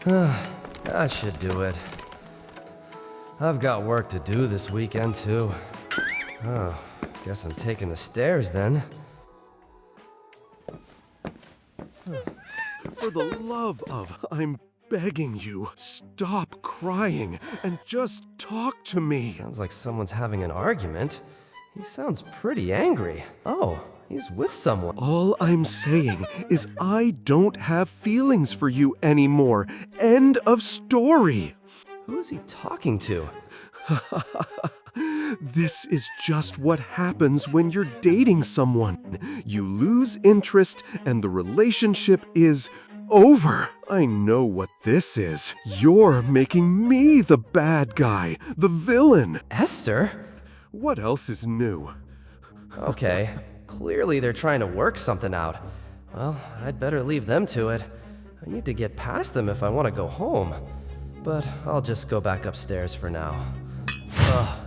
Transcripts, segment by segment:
That should do it. I've got work to do this weekend, too. Oh, guess I'm taking the stairs then. For the love of, I'm begging you, stop crying and just talk to me. Sounds like someone's having an argument. He sounds pretty angry. Oh, he's with someone. All I'm saying is I don't have feelings for you anymore. End of story. Who is he talking to? This is just what happens when you're dating someone. You lose interest and the relationship is over. I know what this is. You're making me the bad guy, the villain. Esther? What else is new? Okay, clearly they're trying to work something out. Well, I'd better leave them to it. I need to get past them if I want to go home. But I'll just go back upstairs for now. Ugh.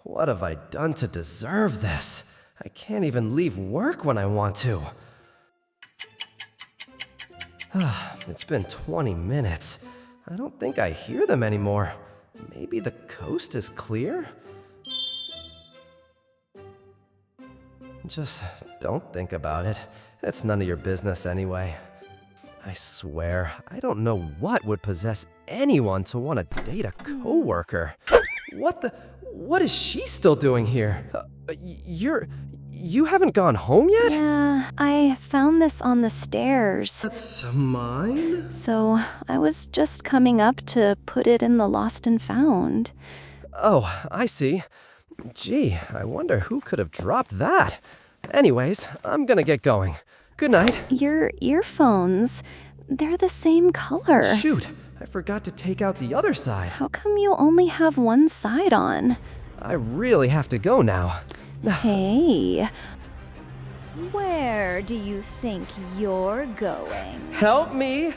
What have I done to deserve this? I can't even leave work when I want to. It's been 20 minutes. I don't think I hear them anymore. Maybe the coast is clear? Just don't think about it. It's none of your business anyway. I swear, I don't know what would possess anyone to want to date a coworker. What is she still doing here? You haven't gone home yet? Yeah, I found this on the stairs. That's mine? So I was just coming up to put it in the lost and found. Oh, I see. Gee, I wonder who could have dropped that. Anyways, I'm gonna get going. Good night. Your earphones, they're the same color. Shoot, I forgot to take out the other side. How come you only have one side on? I really have to go now. Hey. Where do you think you're going? Help me!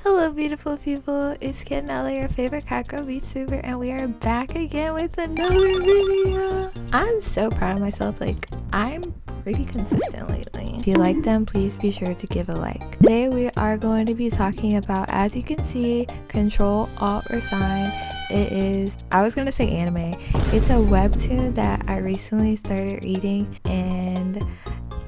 Hello beautiful people, it's Kenella, your favorite cat girl VTuber, and we are back again with another video. I'm so proud of myself, like I'm pretty consistent lately. If you like them, please be sure to give a like. Today we are going to be talking about, as you can see, CTRL ALT Resign. It is, I was gonna say anime, it's a webtoon that I recently started reading and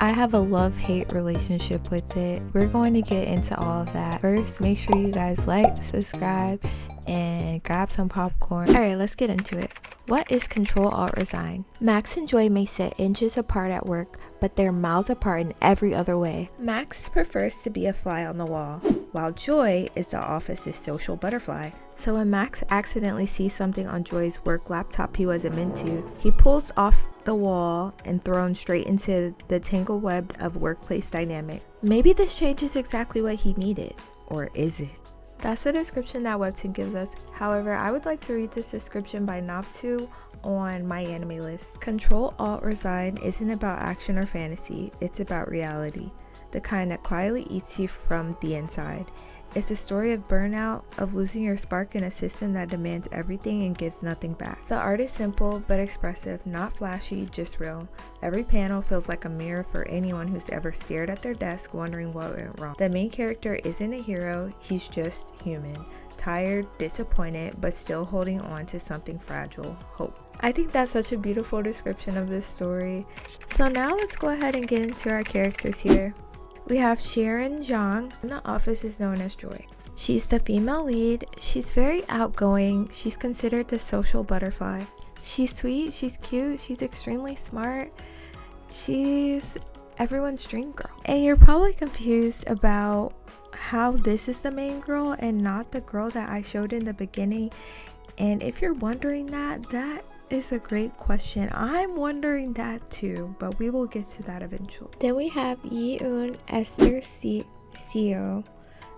I have a love-hate relationship with it. We're going to get into all of that. First, make sure you guys like, subscribe, and grab some popcorn. Alright, let's get into it. What is CTRL ALT Resign? Max and Joy may sit inches apart at work, but they're miles apart in every other way. Max prefers to be a fly on the wall, while Joy is the office's social butterfly. So when Max accidentally sees something on Joy's work laptop he wasn't meant to, he pulls off the wall and thrown straight into the tangled web of workplace dynamic. Maybe this change is exactly what he needed, or is it? That's the description that webtoon gives us. However, I would like to read this description by Noptu on my anime list. CTRL ALT Resign isn't about action or fantasy, it's about reality, the kind that quietly eats you from the inside. It's a story of burnout, of losing your spark in a system that demands everything and gives nothing back. The art is simple but expressive, not flashy, just real. Every panel feels like a mirror for anyone who's ever stared at their desk wondering what went wrong. The main character isn't a hero, he's just human. Tired, disappointed, but still holding on to something fragile, hope. I think that's such a beautiful description of this story. So now let's go ahead and get into our characters here. We have Sharon Zhang, in the office is known as Joy. She's the female lead, she's very outgoing, she's considered the social butterfly. She's sweet, she's cute, she's extremely smart, she's everyone's dream girl. And you're probably confused about how this is the main girl and not the girl that I showed in the beginning. And if you're wondering that is a great question. I'm wondering that too, but we will get to that eventually. Then we have Yi-eun Esther Seo,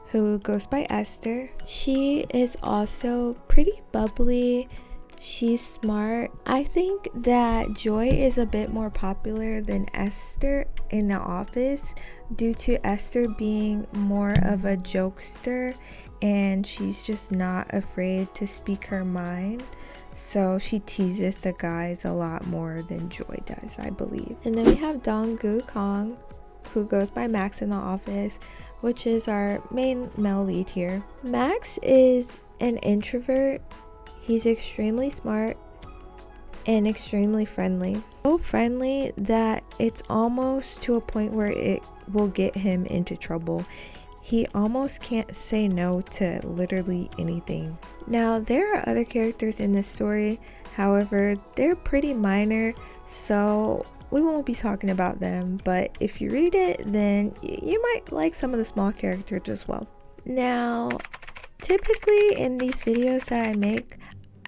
who goes by Esther. She is also pretty bubbly, She's smart. I think that Joy is a bit more popular than Esther in the office due to Esther being more of a jokester, and she's just not afraid to speak her mind. So she teases the guys a lot more than Joy does, I believe. And then we have Dong-gu Kong, who goes by Max in the office, which is our main male lead here. Max is an introvert. He's extremely smart and extremely friendly. So friendly that it's almost to a point where it will get him into trouble. He almost can't say no to literally anything. Now, there are other characters in this story, however, they're pretty minor, so we won't be talking about them, but if you read it, then you might like some of the small characters as well. Now, typically in these videos that I make,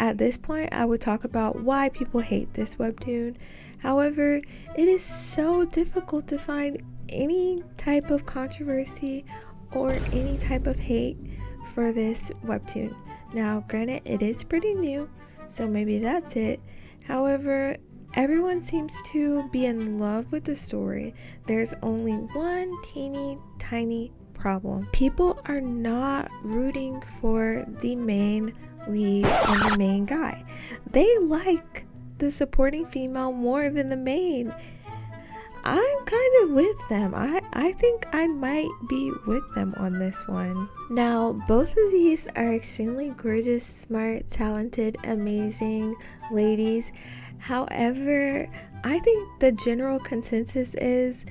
at this point, I would talk about why people hate this webtoon. However, it is so difficult to find any type of controversy or any type of hate for this webtoon. Now, granted, it is pretty new, so maybe that's it. However, everyone seems to be in love with the story. There's only one teeny tiny problem. People are not rooting for the main lead and the main guy. They like the supporting female more than the main. I'm kind of with them. I think I might be with them on this one. Now, both of these are extremely gorgeous, smart, talented, amazing ladies. However, I think the general consensus is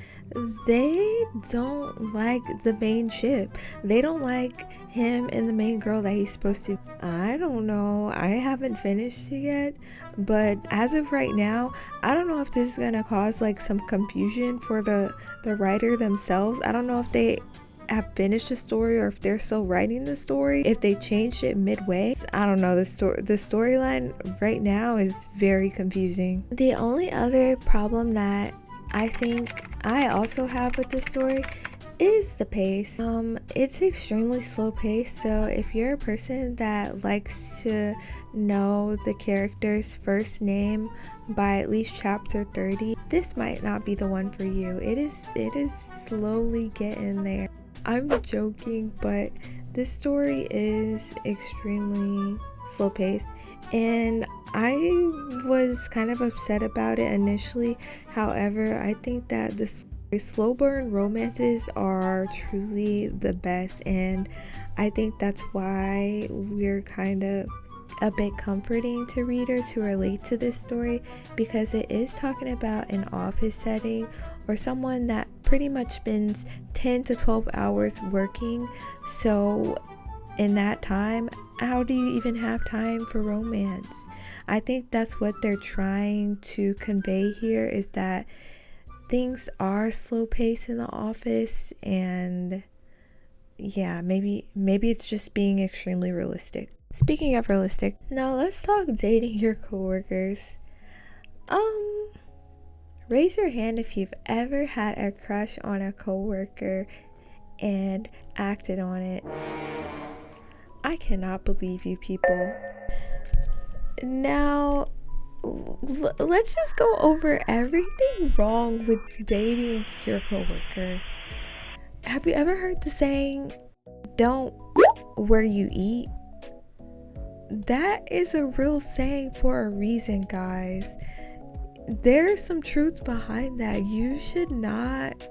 they don't like the main ship. They don't like him and the main girl that he's supposed to. I don't know. I haven't finished it yet, but as of right now, I don't know if this is gonna cause like some confusion for the writer themselves. I don't know if they have finished the story or if they're still writing the story, if they changed it midway. I don't know. The storyline right now is very confusing. The only other problem that I think I also have with this story is the pace. It's extremely slow paced, so if you're a person that likes to know the character's first name by at least chapter 30, this might not be the one for you. It is slowly getting there. I'm joking, but this story is extremely slow paced, and I was kind of upset about it initially. However, I think that the slow burn romances are truly the best, and I think that's why we're kind of a bit comforting to readers who relate to this story, because it is talking about an office setting or someone that pretty much spends 10 to 12 hours working. So in that time, how do you even have time for romance? I think that's what they're trying to convey here, is that things are slow paced in the office, and yeah, maybe it's just being extremely realistic. Speaking of realistic, now let's talk dating your coworkers. Raise your hand if you've ever had a crush on a coworker and acted on it. I cannot believe you people. Now, let's just go over everything wrong with dating your coworker. Have you ever heard the saying, "Don't where you eat"? That is a real saying for a reason, guys. There's some truths behind that. You should not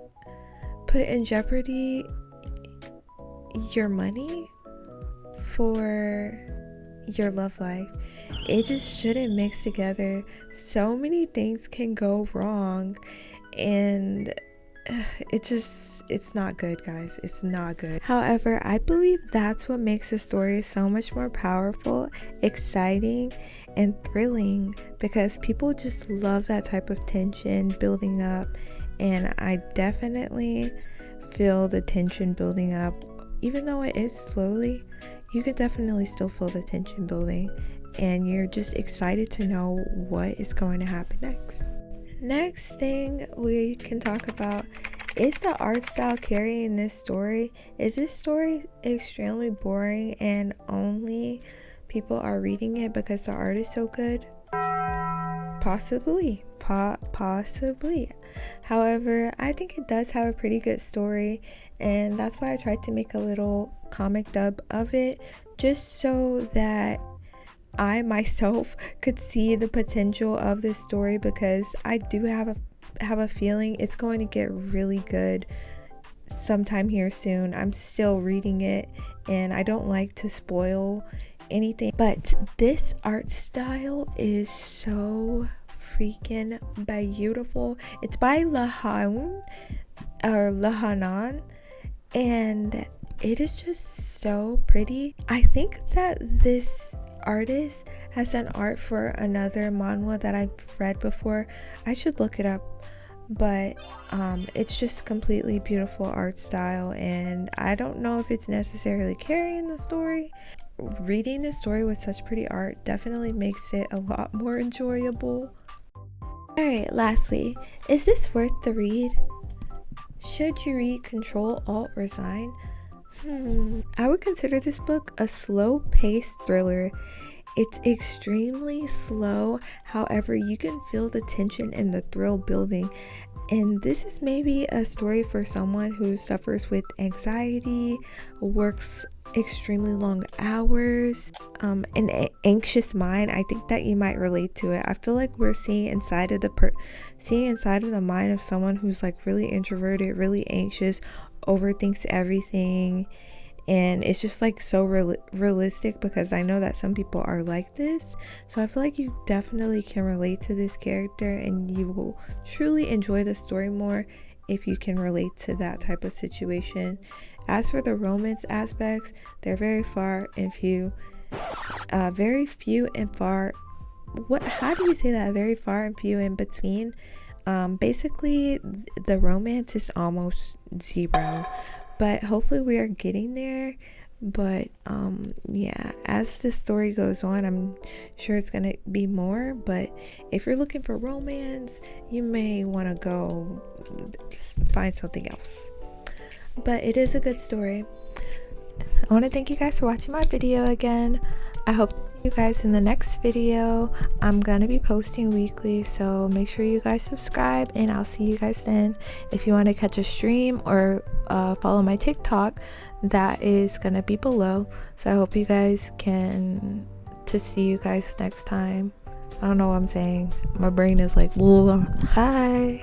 put in jeopardy your money for your love life. It just shouldn't mix together. So many things can go wrong, and it's not good, guys. It's not good. However, I believe that's what makes the story so much more powerful, exciting, and thrilling, because people just love that type of tension building up, and I definitely feel the tension building up. Even though it is slowly, you can definitely still feel the tension building, and you're just excited to know what is going to happen next. Next thing we can talk about is the art style carrying this story. Is this story extremely boring and only people are reading it because the art is so good? Possibly. Possibly. However, I think it does have a pretty good story, and that's why I tried to make a little comic dub of it, just so that I myself could see the potential of this story, because I do have a feeling it's going to get really good sometime here soon. I'm still reading it and I don't like to spoil anything, but this art style is so freaking beautiful. It's by Lahanan, and it is just so pretty. I think that this artist has done art for another manhwa that I've read before. I should look it up, but it's just completely beautiful art style, and I don't know if it's necessarily carrying the story. Reading the story with such pretty art definitely makes it a lot more enjoyable. Alright, lastly, is this worth the read? Should you read CTRL ALT Resign? I would consider this book a slow-paced thriller. It's extremely slow, however, you can feel the tension and the thrill building. And this is maybe a story for someone who suffers with anxiety, works extremely long hours, an anxious mind. I think that you might relate to it. I feel like we're seeing inside of the mind of someone who's like really introverted, really anxious, overthinks everything. And it's just like so realistic, because I know that some people are like this. So I feel like you definitely can relate to this character, and you will truly enjoy the story more if you can relate to that type of situation. As for the romance aspects, they're very few and far and few in between. Basically the romance is almost zero, but hopefully we are getting there. But yeah, as the story goes on, I'm sure it's gonna be more. But if you're looking for romance, you may want to go find something else. But it is a good story. I want to thank you guys for watching my video again. I hope to see you guys in the next video. I'm gonna be posting weekly, so make sure you guys subscribe, and I'll see you guys then. If you want to catch a stream or follow my TikTok, that is gonna be below. So I hope you guys can see you guys next time. I don't know what I'm saying. My brain is like, hi.